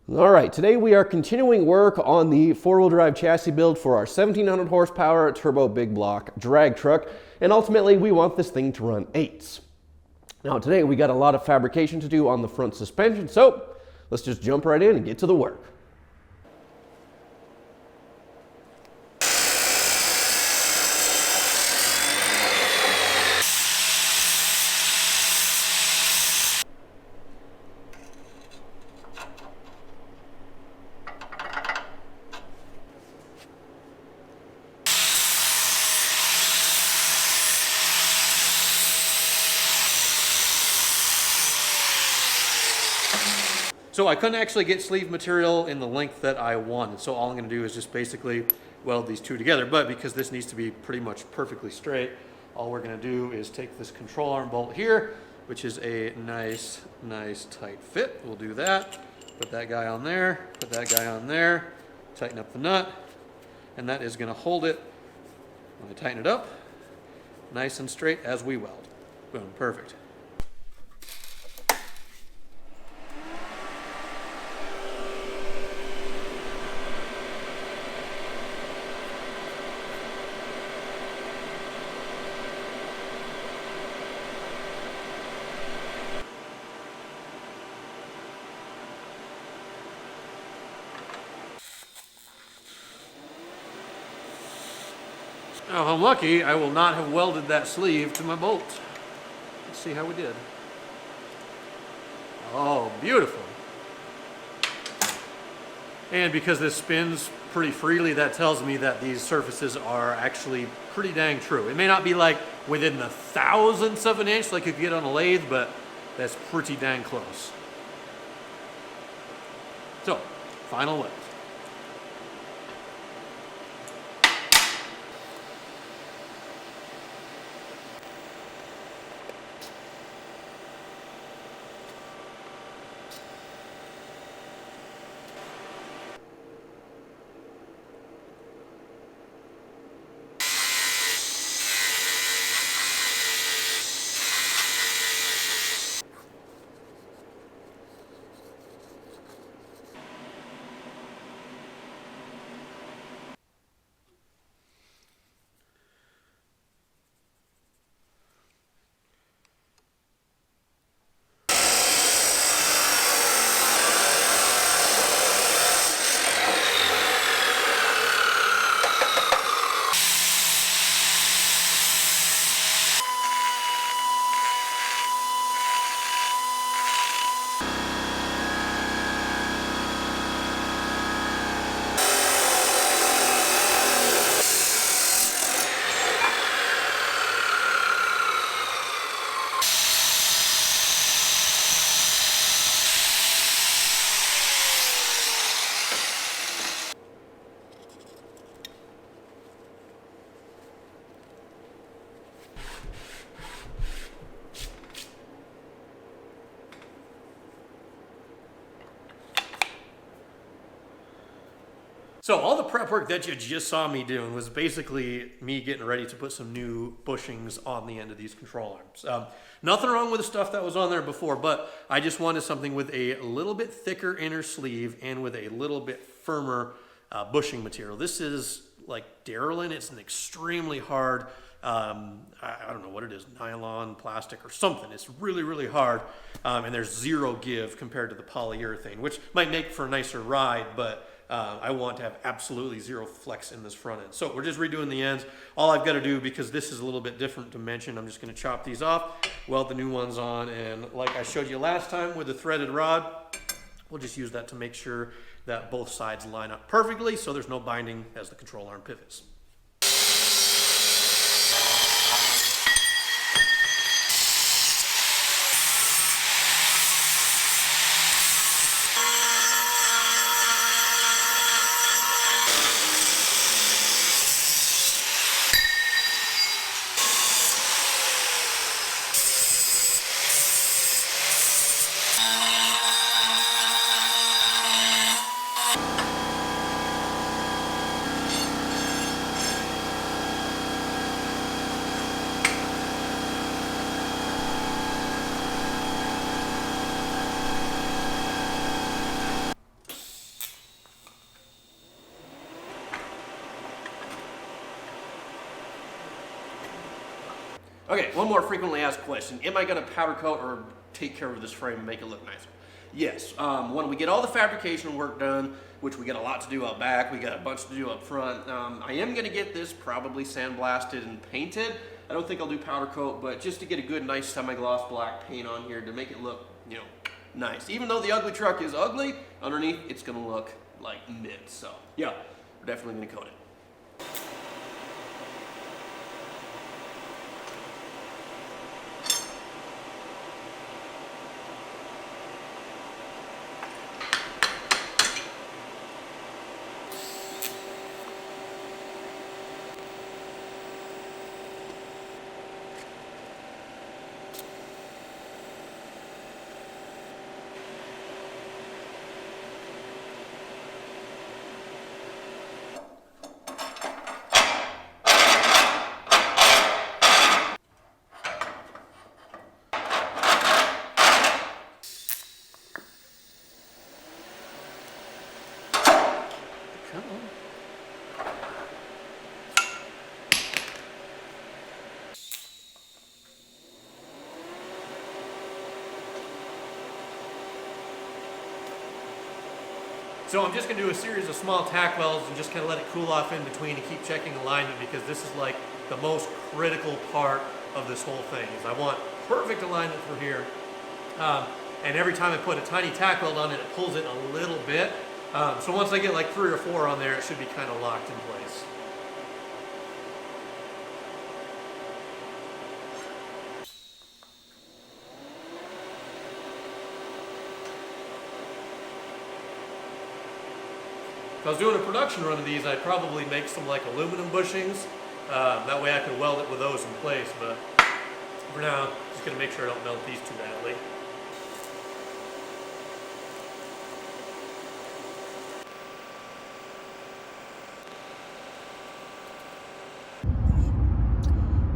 All right, today we are continuing work on the four-wheel drive chassis build for our 1700 horsepower turbo big block drag truck, and ultimately we want this thing to run 8s. Now today we got a lot of fabrication to do on the front suspension, so let's just jump right in and get to the work. So I couldn't actually get sleeve material in the length that I wanted, so all I'm going to do is just basically weld these two together. But because this needs to be pretty much perfectly straight, all we're going to do is take this control arm bolt here, which is a nice tight fit. We'll do that. Put that guy on there, put that guy on there, tighten up the nut, and that is going to hold it when I tighten it up nice and straight as we weld. Boom, perfect. Now, if I'm lucky, I will not have welded that sleeve to my bolt. Let's see how we did. Oh, beautiful. And because this spins pretty freely, that tells me that these surfaces are actually pretty dang true. It may not be like within the thousandths of an inch like you could get on a lathe, but that's pretty dang close. So, final weld. So all the prep work that you just saw me doing was basically me getting ready to put some new bushings on the end of these control arms. Nothing wrong with the stuff that was on there before, but I just wanted something with a little bit thicker inner sleeve and with a little bit firmer bushing material. This is like Darylin. It's an extremely hard, I don't know what it is, nylon, plastic or something. It's really hard, and there's zero give compared to the polyurethane, which might make for a nicer ride, but I want to have absolutely zero flex in this front end. So we're just redoing the ends. All I've got to do, because this is a little bit different dimension, I'm just going to chop these off, weld the new ones on, and like I showed you last time with the threaded rod, we'll just use that to make sure that both sides line up perfectly so there's no binding as the control arm pivots. Okay, one more frequently asked question. Am I going to powder coat or take care of this frame and make it look nicer? Yes. When we get all the fabrication work done, which we got a lot to do out back, we got a bunch to do up front, I am going to get this probably sandblasted and painted. I don't think I'll do powder coat, but just to get a good, nice semi-gloss black paint on here to make it look, you know, nice. Even though the ugly truck is ugly, underneath it's going to look like mint. So, yeah, we're definitely going to coat it. So I'm just going to do a series of small tack welds and just kind of let it cool off in between and keep checking alignment, because this is like the most critical part of this whole thing. Is I want perfect alignment for here. And every time I put a tiny tack weld on it, it pulls it a little bit. So once I get like 3 or 4 on there, it should be kind of locked in place. If I was doing a production run of these, I'd probably make some like aluminum bushings. That way I could weld it with those in place, but for now, just gonna make sure I don't melt these too badly.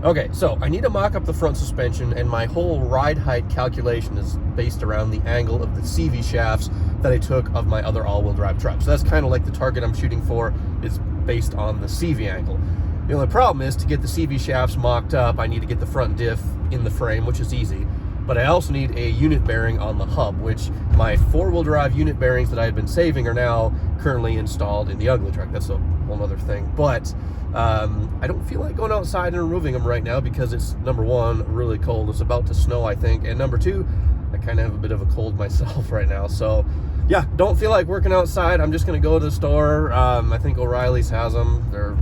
Okay, so I need to mock up the front suspension, and my whole ride height calculation is based around the angle of the CV shafts that I took of my other all-wheel drive truck. So that's kind of like the target I'm shooting for is based on the CV angle. The only problem is to get the CV shafts mocked up, I need to get the front diff in the frame, which is easy. But I also need a unit bearing on the hub, which my 4-wheel drive unit bearings that I had been saving are now currently installed in the ugly truck. That's a whole other thing. But I don't feel like going outside and removing them right now because it's, number one, really cold. It's about to snow, I think. And number two, I kind of have a bit of a cold myself right now. So yeah, don't feel like working outside. I'm just going to go to the store. I think O'Reilly's has them. They're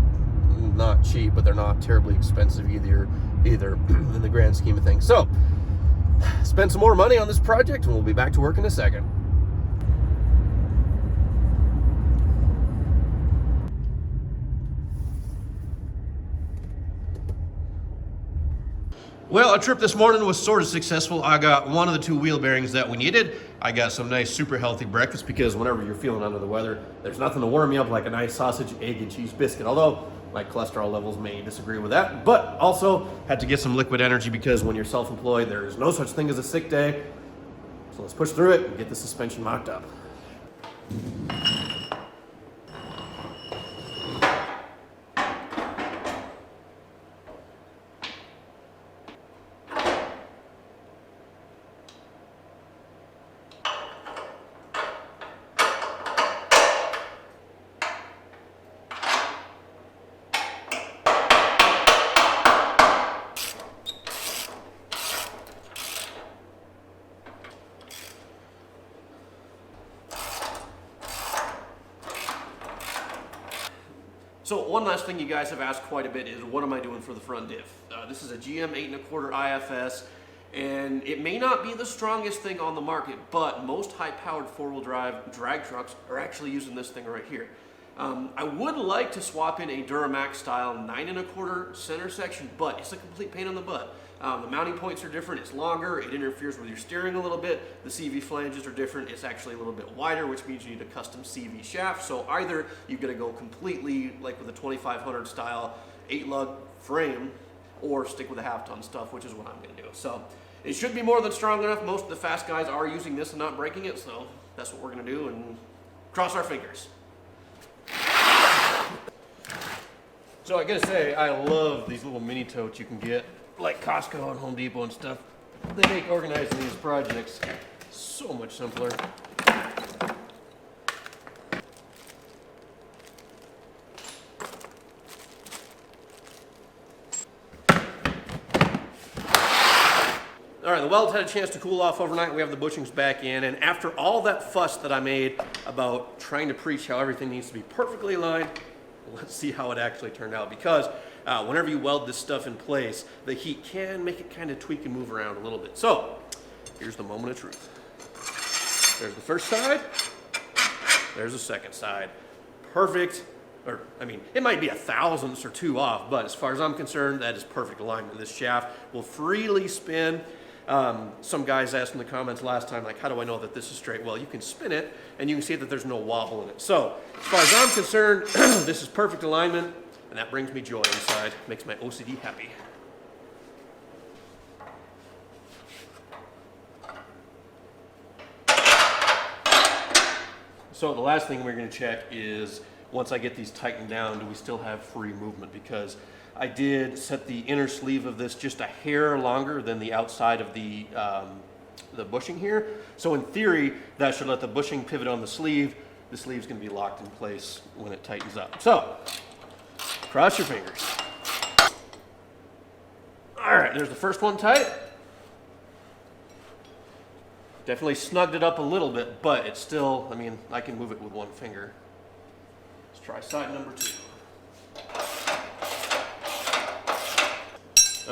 not cheap, but they're not terribly expensive either in the grand scheme of things. So spend some more money on this project and we'll be back to work in a second. Well, our trip this morning was sort of successful. I got one of the 2 wheel bearings that we needed. I got some nice, super healthy breakfast because whenever you're feeling under the weather, there's nothing to warm you up like a nice sausage, egg, and cheese biscuit. Although my cholesterol levels may disagree with that. But also had to get some liquid energy because when you're self-employed, there's no such thing as a sick day. So let's push through it and get the suspension mocked up. So one last thing you guys have asked quite a bit is what am I doing for the front diff? This is a GM 8 1/4 IFS, and it may not be the strongest thing on the market, but most high-powered 4-wheel drive drag trucks are actually using this thing right here. I would like to swap in a Duramax style 9 1/4 center section, but it's a complete pain in the butt. The mounting points are different, it's longer, it interferes with your steering a little bit. The CV flanges are different, it's actually a little bit wider, which means you need a custom CV shaft. So either you've got to go completely like with a 2500 style 8-lug frame, or stick with a half-ton stuff, which is what I'm going to do. So it should be more than strong enough. Most of the fast guys are using this and not breaking it, so that's what we're going to do, and cross our fingers. So I gotta say, I love these little mini totes you can get like Costco and Home Depot and stuff, they make organizing these projects so much simpler. All right, the weld had a chance to cool off overnight. We have the bushings back in, and after all that fuss that I made about trying to preach how everything needs to be perfectly aligned, let's see how it actually turned out. Because whenever you weld this stuff in place, the heat can make it kind of tweak and move around a little bit. So here's the moment of truth. There's the first side. There's the second side. Perfect. Or, I mean, it might be a thousandths or two off, but as far as I'm concerned, that is perfect alignment. This shaft will freely spin. Some guys asked in the comments last time, like, how do I know that this is straight? Well, you can spin it, and you can see that there's no wobble in it. So, as far as I'm concerned, this is perfect alignment, and that brings me joy inside. Makes my OCD happy. So, the last thing we're going to check is, once I get these tightened down, do we still have free movement? Because I did set the inner sleeve of this just a hair longer than the outside of the bushing here. So in theory, that should let the bushing pivot on the sleeve. The sleeve's going to be locked in place when it tightens up. So, cross your fingers. All right, there's the first one tight. Definitely snugged it up a little bit, but it's still, I mean, I can move it with one finger. Let's try side number 2.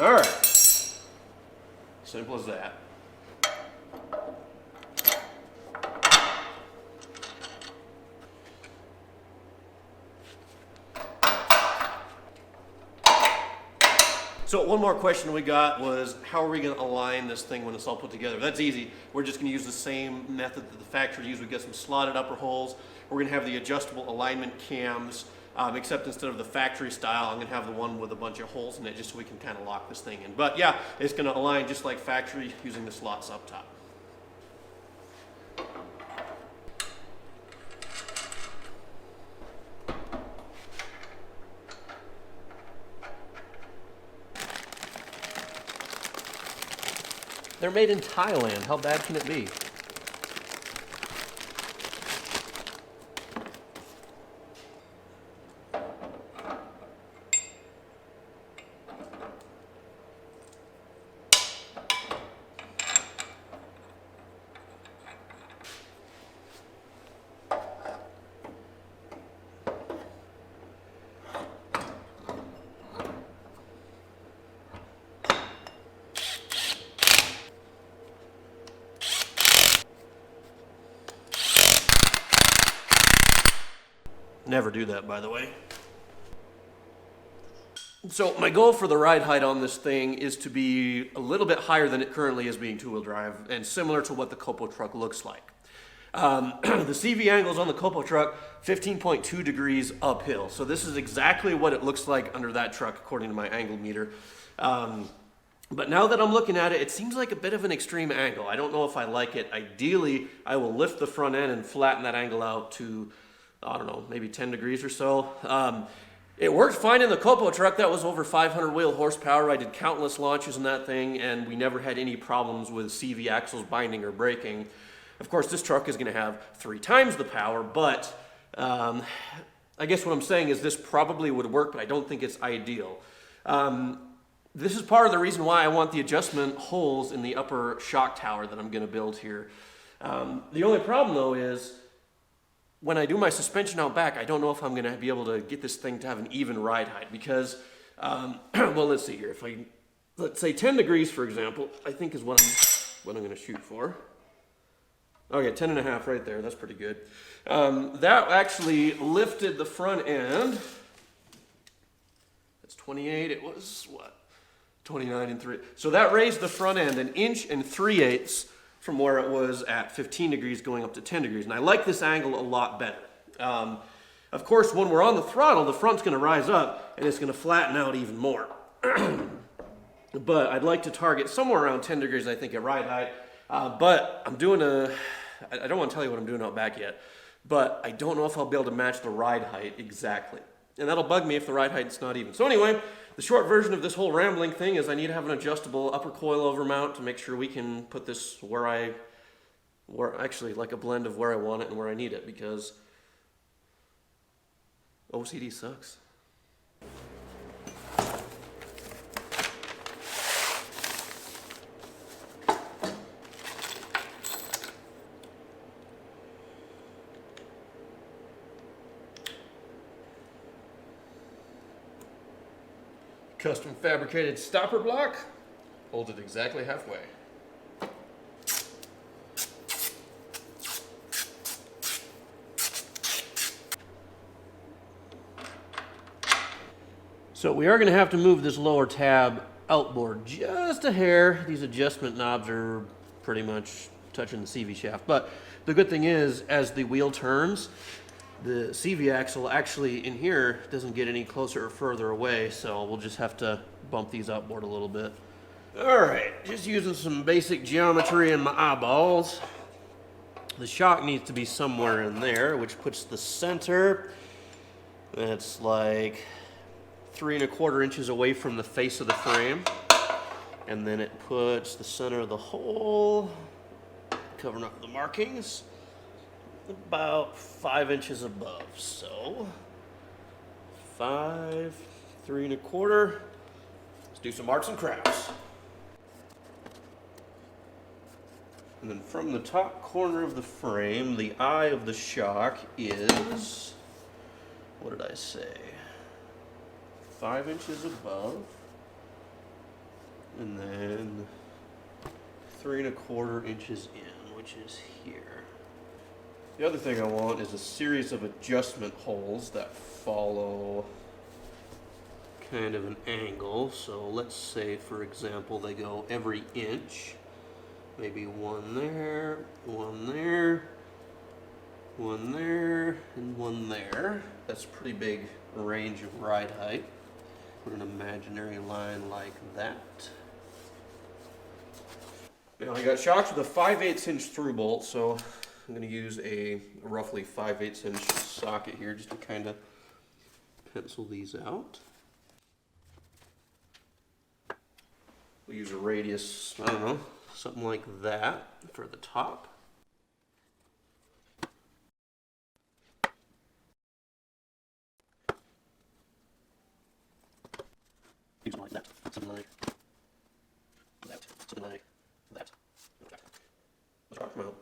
All right, simple as that. So one more question we got was, how are we going to align this thing when it's all put together? That's easy. We're just going to use the same method that the factory used. We get some slotted upper holes. We're going to have the adjustable alignment cams. Except instead of the factory style, I'm going to have the one with a bunch of holes in it just so we can kind of lock this thing in. But yeah, it's going to align just like factory using the slots up top. They're made in Thailand. How bad can it be? Never do that, by the way. So my goal for the ride height on this thing is to be a little bit higher than it currently is being two-wheel drive, and similar to what the Copo truck looks like. The CV angles on the Copo truck, 15.2 degrees uphill. So this is exactly what it looks like under that truck, according to my angle meter. But now that I'm looking at it, it seems like a bit of an extreme angle. I don't know if I like it. Ideally, I will lift the front end and flatten that angle out to, I don't know, maybe 10 degrees or so. It worked fine in the Copo truck. That was over 500 wheel horsepower. I did countless launches in that thing, and we never had any problems with CV axles binding or braking. Of course, this truck is going to have 3 times the power, but I guess what I'm saying is this probably would work, but I don't think it's ideal. This is part of the reason why I want the adjustment holes in the upper shock tower that I'm going to build here. The only problem, though, is when I do my suspension out back, I don't know if I'm going to be able to get this thing to have an even ride height because, well, let's see here. If let's say 10 degrees, for example, I think is what I'm going to shoot for. Okay, 10.5 right there. That's pretty good. That actually lifted the front end. That's 28. It was, what, 29 3. So that raised the front end 1 3/8 inches from where it was at 15 degrees going up to 10 degrees. And I like this angle a lot better. Of course, when we're on the throttle, the front's going to rise up and it's going to flatten out even more. But I'd like to target somewhere around 10 degrees, I think, at ride height. But I'm doing I don't want to tell you what I'm doing out back yet, but I don't know if I'll be able to match the ride height exactly. And that'll bug me if the ride height's not even. So anyway, the short version of this whole rambling thing is I need to have an adjustable upper coilover mount to make sure we can put this where actually like a blend of where I want it and where I need it, because OCD sucks. Custom fabricated stopper block holds it exactly halfway. So we are going to have to move this lower tab outboard just a hair. These adjustment knobs are pretty much touching the CV shaft. But the good thing is, as the wheel turns, the CV axle actually in here doesn't get any closer or further away, so we'll just have to bump these outboard a little bit. All right, just using some basic geometry in my eyeballs. The shock needs to be somewhere in there, which puts the center, that's like 3 1/4 inches away from the face of the frame. And then it puts the center of the hole, covering up the markings, about 5 inches above. So 5, 3 1/4. Let's do some arts and crafts. And then from the top corner of the frame, the eye of the shock is, what did I say? 5 inches above. And then 3 1/4 inches in, which is here. The other thing I want is a series of adjustment holes that follow kind of an angle. So let's say, for example, they go every inch. Maybe one there, one there, one there, and one there. That's a pretty big range of ride height. Put an imaginary line like that. Now I got shocks with a 5/8 inch through bolt, so I'm going to use a roughly 5/8 inch socket here just to kind of pencil these out. We'll use a radius, I don't know, something like that for the top. Something like that, something like that, something like that. Let's rock them out.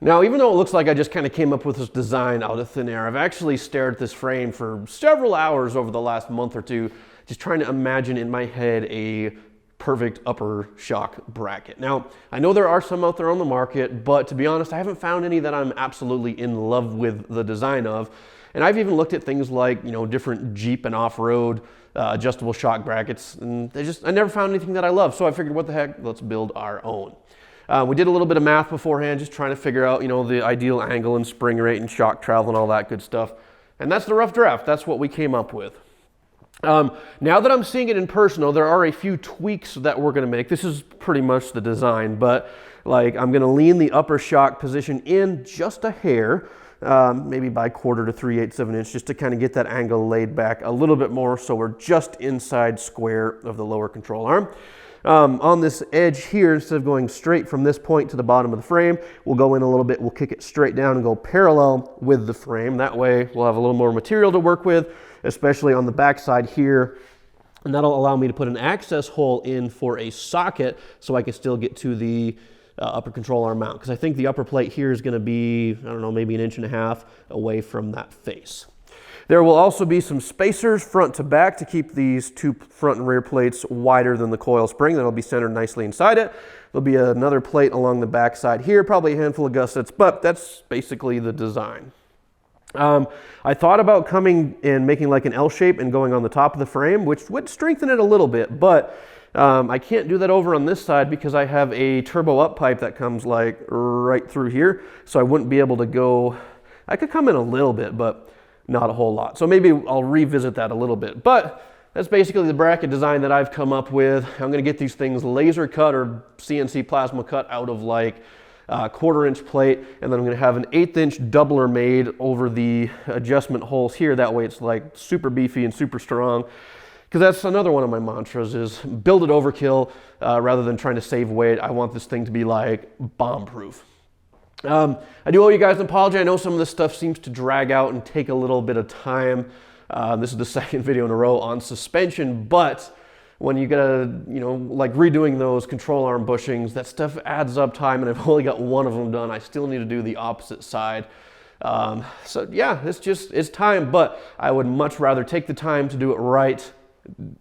Now, even though it looks like I just kind of came up with this design out of thin air, I've actually stared at this frame for several hours over the last month or two, just trying to imagine in my head a perfect upper shock bracket. Now, I know there are some out there on the market, but to be honest, I haven't found any that I'm absolutely in love with the design of. And I've even looked at things like, you know, different Jeep and off-road adjustable shock brackets, and I never found anything that I love. So I figured, what the heck, let's build our own. We did a little bit of math beforehand, just trying to figure out, you know, the ideal angle and spring rate and shock travel and all that good stuff. And that's the rough draft. That's what we came up with. Now that I'm seeing it in person, though, there are a few tweaks that we're going to make. This is pretty much the design, but like I'm going to lean the upper shock position in just a hair, maybe by 1/4 to 3/8 of an inch, just to kind of get that angle laid back a little bit more, so we're just inside square of the lower control arm. On this edge here, instead of going straight from this point to the bottom of the frame, we'll go in a little bit, we'll kick it straight down and go parallel with the frame. That way we'll have a little more material to work with, especially on the back side here. And that'll allow me to put an access hole in for a socket so I can still get to the upper control arm mount. Because I think the upper plate here is going to be, I don't know, maybe 1.5 inches away from that face. There will also be some spacers front to back to keep these two front and rear plates wider than the coil spring. That'll be centered nicely inside it. There'll be another plate along the back side here, probably a handful of gussets, but that's basically the design. I thought about coming and making like an L shape and going on the top of the frame, which would strengthen it a little bit, but I can't do that over on this side because I have a turbo up pipe that comes like right through here, so I wouldn't be able to go. I could come in a little bit, but not a whole lot. So maybe I'll revisit that a little bit. But that's basically the bracket design that I've come up with. I'm gonna get these things laser cut or CNC plasma cut out of like a 1/4 inch plate, and then I'm gonna have an 1/8 inch doubler made over the adjustment holes here. That way it's like super beefy and super strong. Because that's another one of my mantras is build it overkill rather than trying to save weight. I want this thing to be like bomb proof. I do owe you guys an apology. I know some of this stuff seems to drag out and take a little bit of time. This is the second video in a row on suspension, but when you gotta, you know, like redoing those control arm bushings, that stuff adds up time, and I've only got one of them done. I still need to do the opposite side. So yeah, it's time, but I would much rather take the time to do it right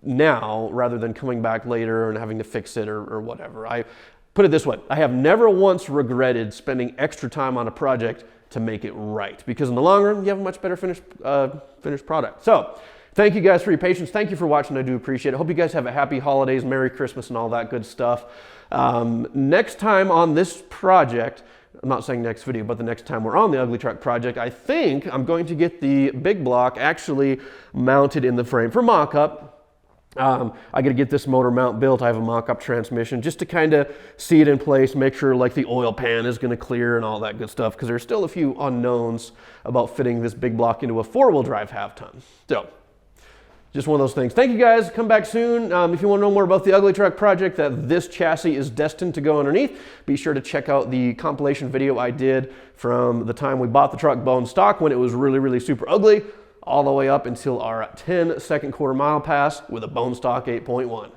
now rather than coming back later and having to fix it or whatever. I put it this way, I have never once regretted spending extra time on a project to make it right, because in the long run, you have a much better finished product. So thank you guys for your patience. Thank you for watching. I do appreciate it. Hope you guys have a happy holidays, Merry Christmas, and all that good stuff. Next time on this project, I'm not saying next video, but the next time we're on the Ugly Truck project, I think I'm going to get the big block actually mounted in the frame for mock-up. I got to get this motor mount built. I have a mock-up transmission just to kind of see it in place, make sure like the oil pan is going to clear and all that good stuff, because there's still a few unknowns about fitting this big block into a 4-wheel drive half-ton. So just one of those things. Thank you guys. Come back soon. If you want to know more about the Ugly Truck project that this chassis is destined to go underneath, be sure to check out the compilation video I did from the time we bought the truck bone stock when it was really, really super ugly, all the way up until our 10-second quarter mile pass with a bone stock 8.1.